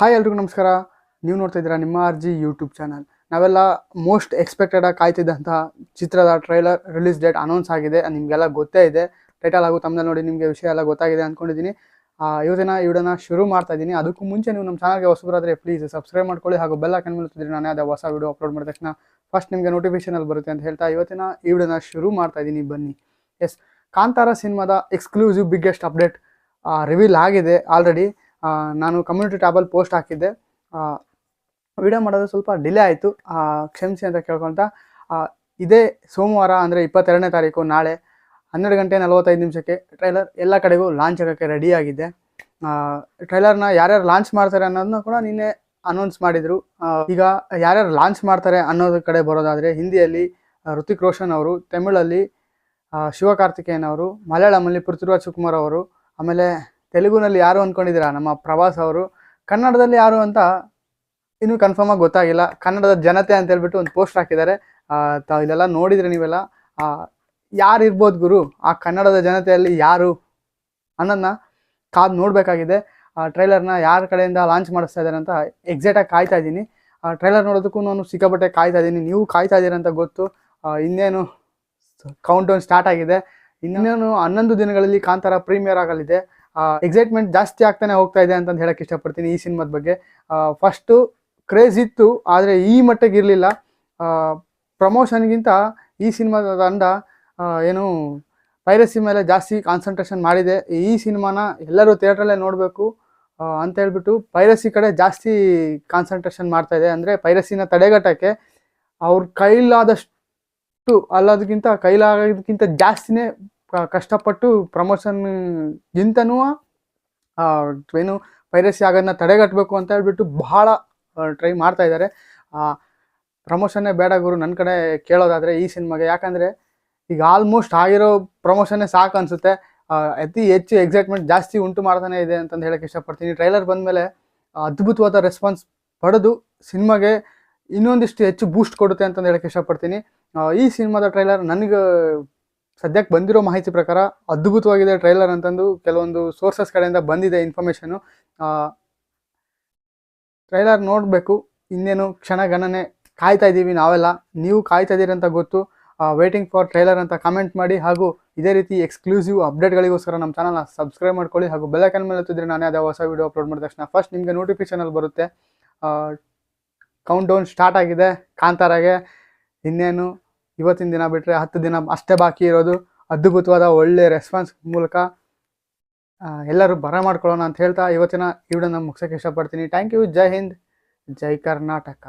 Hi ಎಲ್ರಿಗೂ ನಮಸ್ಕಾರ. ನೀವು ನೋಡ್ತಾ ಇದ್ದೀರಾ ನಿಮ್ಮ ಆರ್ಜಿ ಯೂಟ್ಯೂಬ್ ಚಾನಲ್. ನಾವೆಲ್ಲ ಮೋಸ್ಟ್ ಎಕ್ಸ್ಪೆಕ್ಟೆಡ್ ಆಗಿ ಕಾಯ್ತಿದ್ದಂತಹ ಚಿತ್ರದ ಟ್ರೈಲರ್ ರಿಲೀಸ್ ಡೇಟ್ ಅನೌನ್ಸ್ ಆಗಿದೆ. ನಿಮಗೆಲ್ಲ ಗೊತ್ತೇ ಇದೆ. ಟೈಟಲ್ ಹಾಗೂ ತಮ್ಮಲ್ಲಿ ನೋಡಿ ನಿಮಗೆ ವಿಷಯ ಎಲ್ಲ ಗೊತ್ತಾಗಿದೆ ಅಂದ್ಕೊಂಡಿದ್ದೀನಿ. ಇವತ್ತಿನ ವಿಡಿಯೋನ ಶುರು ಮಾಡ್ತಾ ಇದ್ದೀನಿ. ಅದಕ್ಕೂ ಮುಂಚೆ ನೀವು ನಮ್ಮ ಚಾನಲ್ಗೆ ಹೊಸಬರಾದರೆ ಪ್ಲೀಸ್ ಸಬ್ಸ್ಕ್ರೈಬ್ ಮಾಡ್ಕೊಳ್ಳಿ ಹಾಗೂ ಬೆಲ್ ಐಕಾನ್ ಮೇಲೆ ಒತ್ತಿದ್ರೆ ನಾನು ಯಾವುದೇ ಹೊಸ ವಿಡಿಯೋ ಅಪ್ಲೋಡ್ ಮಾಡಿದ ತಕ್ಷಣ ಫಸ್ಟ್ ನಿಮಗೆ ನೋಟಿಫಿಕೇಶನಲ್ಲಿ ಬರುತ್ತೆ ಅಂತ ಹೇಳ್ತಾ ಇವತ್ತಿನ ಈ ವಿಡಿಯೋನ ಶುರು ಮಾಡ್ತಾ ಇದ್ದೀನಿ. ಬನ್ನಿ. ಎಸ್, ಕಾಂತಾರ ಸಿನಿಮಾದ ಎಕ್ಸ್ಕ್ಲೂಸಿವ್ ಬಿಗ್ಗೆಸ್ಟ್ ಅಪ್ಡೇಟ್ ರಿವೀಲ್ ಆಗಿದೆ ಆಲ್ರೆಡಿ. ನಾನು ಕಮ್ಯುನಿಟಿ ಟ್ಯಾಬಲ್ಲಿ ಪೋಸ್ಟ್ ಹಾಕಿದ್ದೆ. ವಿಡಿಯೋ ಮಾಡೋದು ಸ್ವಲ್ಪ ಡಿಲೇ ಆಯಿತು, ಕ್ಷಮಿಸಿ ಅಂತ ಕೇಳ್ಕೊಳ್ತಾ ಇದೇ ಸೋಮವಾರ ಅಂದರೆ 22ನೇ ತಾರೀಕು ನಾಳೆ 12:45 ಟ್ರೈಲರ್ ಎಲ್ಲ ಕಡೆಗೂ ಲಾಂಚ್ ಆಗೋಕ್ಕೆ ರೆಡಿಯಾಗಿದೆ. ಟ್ರೈಲರ್ನ ಯಾರ್ಯಾರು ಲಾಂಚ್ ಮಾಡ್ತಾರೆ ಅನ್ನೋದನ್ನ ಕೂಡ ನಿನ್ನೆ ಅನೌನ್ಸ್ ಮಾಡಿದರು. ಈಗ ಯಾರ್ಯಾರು ಲಾಂಚ್ ಮಾಡ್ತಾರೆ ಅನ್ನೋದ್ರ ಕಡೆ ಬರೋದಾದರೆ ಹಿಂದಿಯಲ್ಲಿ ಋತಿಕ್ ರೋಷನ್ ಅವರು, ತಮಿಳಲ್ಲಿ ಶಿವಕಾರ್ತಿಕೇಯನ್ ಅವರು, ಮಲಯಾಳಮಲ್ಲಿ ಪೃಥ್ವಿರಾಜ್ ಸುಕುಮಾರ್ ಅವರು, ಆಮೇಲೆ ತೆಲುಗುನಲ್ಲಿ ಯಾರು ಅಂದ್ಕೊಂಡಿದ್ದೀರಾ ನಮ್ಮ ಪ್ರಭಾಸ್ ಅವರು, ಕನ್ನಡದಲ್ಲಿ ಯಾರು ಅಂತ ಇನ್ನೂ ಕನ್ಫರ್ಮ್ ಆಗಿ ಗೊತ್ತಾಗಿಲ್ಲ. ಕನ್ನಡದ ಜನತೆ ಅಂತ ಹೇಳ್ಬಿಟ್ಟು ಒಂದು ಪೋಸ್ಟ್ ಹಾಕಿದ್ದಾರೆ. ಇದೆಲ್ಲ ನೋಡಿದರೆ ನೀವೆಲ್ಲ ಯಾರು ಇರ್ಬೋದು ಗುರು, ಆ ಕನ್ನಡದ ಜನತೆಯಲ್ಲಿ ಯಾರು ಅನ್ನೋದನ್ನ ಕಾದು ನೋಡಬೇಕಾಗಿದೆ. ಟ್ರೈಲರ್ನ ಯಾರ ಕಡೆಯಿಂದ ಲಾಂಚ್ ಮಾಡಿಸ್ತಾ ಇದ್ದಾರೆ ಅಂತ ಎಕ್ಸಾಕ್ಟಾಗಿ ಕಾಯ್ತಾ ಇದ್ದೀನಿ. ಟ್ರೈಲರ್ ನೋಡೋದಕ್ಕೂ ನಾನು ಸಿಕ್ಕಾಪಟ್ಟೆ ಕಾಯ್ತಾ ಇದ್ದೀನಿ. ನೀವು ಕಾಯ್ತಾ ಇದ್ದೀರ ಅಂತ ಗೊತ್ತು. ಇನ್ನೇನು ಕೌಂಟ್ ಡೌನ್ ಸ್ಟಾರ್ಟ್ ಆಗಿದೆ. ಇನ್ನೇನು 11 ದಿನಗಳಲ್ಲಿ ಕಾಂತಾರ ಪ್ರೀಮಿಯರ್ ಆಗಲಿದೆ. ಎಕ್ಸೈಟ್ಮೆಂಟ್ ಜಾಸ್ತಿ ಆಗ್ತಾನೆ ಹೋಗ್ತಾ ಇದೆ ಅಂತಂದು ಹೇಳಕ್ಕೆ ಇಷ್ಟಪಡ್ತೀನಿ. ಈ ಸಿನಿಮಾದ ಬಗ್ಗೆ ಫಸ್ಟು ಕ್ರೇಜ್ ಇತ್ತು, ಆದರೆ ಈ ಮಟ್ಟಿಗೆ ಇರಲಿಲ್ಲ. ಪ್ರಮೋಷನ್ಗಿಂತ ಈ ಸಿನಿಮಾದ ತಂಡ ಏನು ಪೈರಸಿ ಮೇಲೆ ಜಾಸ್ತಿ ಕಾನ್ಸಂಟ್ರೇಷನ್ ಮಾಡಿದೆ. ಈ ಸಿನಿಮಾನ ಎಲ್ಲರೂ ಥಿಯೇಟ್ರಲ್ಲೇ ನೋಡಬೇಕು ಅಂತ ಹೇಳ್ಬಿಟ್ಟು ಪೈರಸಿ ಕಡೆ ಜಾಸ್ತಿ ಕಾನ್ಸಂಟ್ರೇಷನ್ ಮಾಡ್ತಾ ಇದೆ. ಅಂದರೆ ಪೈರಸಿನ ತಡೆಗಟ್ಟಕ್ಕೆ ಅವ್ರ ಕೈಲಾದಷ್ಟು ಅಲ್ಲದಕ್ಕಿಂತ ಕೈಲಾಗೋದಕ್ಕಿಂತ ಜಾಸ್ತಿನೇ ಕಷ್ಟಪಟ್ಟು ಪ್ರಮೋಷನ್ಗಿಂತನೂ ಏನು ಪೈರಸಿ ಆಗೋದನ್ನ ತಡೆಗಟ್ಟಬೇಕು ಅಂತ ಹೇಳ್ಬಿಟ್ಟು ಬಹಳ ಟ್ರೈ ಮಾಡ್ತಾ ಇದ್ದಾರೆ. ಪ್ರಮೋಷನ್ನೇ ಬೇಡ ಗುರು ನನ್ನ ಕಡೆ ಕೇಳೋದಾದರೆ ಈ ಸಿನಿಮಾಗೆ. ಯಾಕಂದರೆ ಈಗ ಆಲ್ಮೋಸ್ಟ್ ಆಗಿರೋ ಪ್ರಮೋಷನ್ನೇ ಸಾಕು ಅನಿಸುತ್ತೆ. ಅತಿ ಹೆಚ್ಚು ಎಕ್ಸೈಟ್ಮೆಂಟ್ ಜಾಸ್ತಿ ಉಂಟು ಮಾಡ್ತಾನೆ ಇದೆ ಅಂತಂದು ಹೇಳೋಕ್ಕೆ ಇಷ್ಟಪಡ್ತೀನಿ. ಟ್ರೈಲರ್ ಬಂದಮೇಲೆ ಅದ್ಭುತವಾದ ರೆಸ್ಪಾನ್ಸ್ ಪಡೆದು ಸಿನಿಮಾಗೆ ಇನ್ನೊಂದಿಷ್ಟು ಹೆಚ್ಚು ಬೂಸ್ಟ್ ಕೊಡುತ್ತೆ ಅಂತಂದು ಹೇಳೋಕ್ಕೆ ಇಷ್ಟಪಡ್ತೀನಿ. ಈ ಸಿನಿಮಾದ ಟ್ರೈಲರ್ ನನಗೆ ಸದ್ಯಕ್ಕೆ ಬಂದಿರೋ ಮಾಹಿತಿ ಪ್ರಕಾರ ಅದ್ಭುತವಾಗಿದೆ ಟ್ರೈಲರ್ ಅಂತಂದು ಕೆಲವೊಂದು ಸೋರ್ಸಸ್ ಕಡೆಯಿಂದ ಬಂದಿದೆ ಇನ್ಫಾರ್ಮೇಷನು. ಟ್ರೈಲರ್ ನೋಡಬೇಕು. ಇನ್ನೇನು ಕ್ಷಣಗಣನೆ ಕಾಯ್ತಾ ಇದ್ದೀವಿ ನಾವೆಲ್ಲ. ನೀವು ಕಾಯ್ತಾ ಇದ್ದೀರಿ ಅಂತ ಗೊತ್ತು. ವೇಟಿಂಗ್ ಫಾರ್ ಟ್ರೈಲರ್ ಅಂತ ಕಮೆಂಟ್ ಮಾಡಿ ಹಾಗೂ ಇದೇ ರೀತಿ ಎಕ್ಸ್ಕ್ಲೂಸಿವ್ ಅಪ್ಡೇಟ್ಗಳಿಗೋಸ್ಕರ ನಮ್ಮ ಚಾನಲ್ನ ಸಬ್ಸ್ಕ್ರೈಬ್ ಮಾಡ್ಕೊಳ್ಳಿ ಹಾಗೂ ಬೆಲ್ ಐಕಾನ್ ಮೇಲೆ ಒತ್ತಿದ್ರೆ ನಾನು ಯಾವುದೇ ಹೊಸ ವೀಡಿಯೋ ಅಪ್ಲೋಡ್ ಮಾಡಿದ ತಕ್ಷಣ ಫಸ್ಟ್ ನಿಮಗೆ ನೋಟಿಫಿಕೇಷನಲ್ಲಿ ಬರುತ್ತೆ. ಕೌಂಟ್ ಡೌನ್ ಸ್ಟಾರ್ಟ್ ಆಗಿದೆ ಕಾಂತಾರಾಗೆ. ಇನ್ನೇನು ಇವತ್ತಿನ ದಿನ ಬಿಟ್ಟರೆ 10 ದಿನ ಅಷ್ಟೇ ಬಾಕಿ ಇರೋದು. ಅದ್ಭುತವಾದ ಒಳ್ಳೆ ರೆಸ್ಪಾನ್ಸ್ ಮೂಲಕ ಎಲ್ಲರೂ ಬರ ಮಾಡ್ಕೊಳ್ಳೋಣ ಅಂತ ಹೇಳ್ತಾ ಇವತ್ತಿನ ಈ ವಿಡಿಯೋನ ಮುಗಿಸೋಕ್ಕೆ ಇಷ್ಟಪಡ್ತೀನಿ. Thank you. ಜೈ ಹಿಂದ್, ಜೈ ಕರ್ನಾಟಕ.